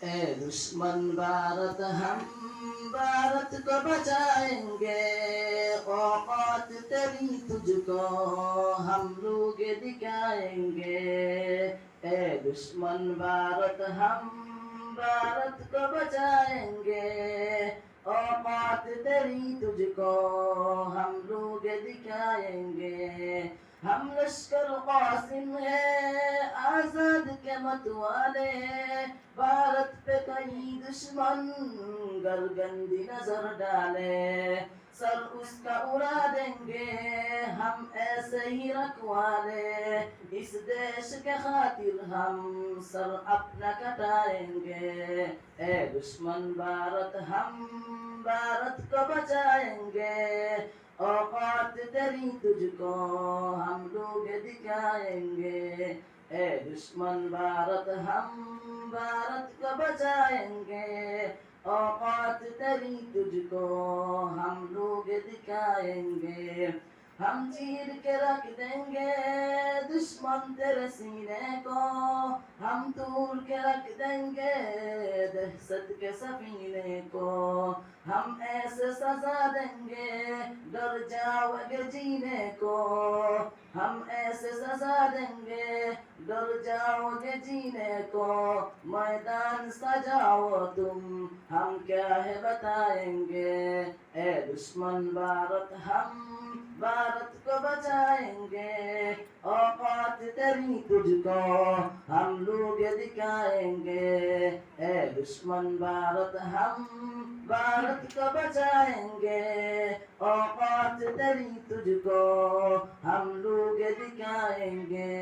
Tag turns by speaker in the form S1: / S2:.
S1: ए दुश्मन भारत, हम भारत को बचाएंगे। औकात तेरी तुझको हम लोग दिखाएंगे। ए दुश्मन भारत, हम भारत को बचाएंगे। औकात तेरी तुझको हम लोग दिखाएंगे। हम लश्कर कासिम है आजाद के मतवाले। भारत पे कई दुश्मन गलगंदी नजर डाले, सर उसका उड़ा देंगे हम ऐसे ही रखवाले। इस देश के खातिर हम सर अपना कटाएंगे। ए दुश्मन भारत, हम भारत को बचाएंगे। औकात तेरी तुझको हम लोग दिखाएंगे। ए दुश्मन भारत, हम भारत को बचाएंगे। औकात तेरी तुझको हम लोग दिखाएंगे। हम चीर के रख देंगे दुश्मन तेरे सीने को। हम तोड़ के रख देंगे दहशत के सफीने को। हम ऐसे सजा देंगे डर जाओगे जीने को। हम ऐसे सजा देंगे डर जाओगे जीने को। मैदान सजाओ तुम, हम क्या है बताएंगे। ए दुश्मन भारत, हम भारत को बचाएंगे। औकात तेरी तुझको हम लोग दिखाएंगे। ए दुश्मन भारत, हम भारत को बचाएंगे। औकात तेरी तुझको हम लोग दिखाएंगे।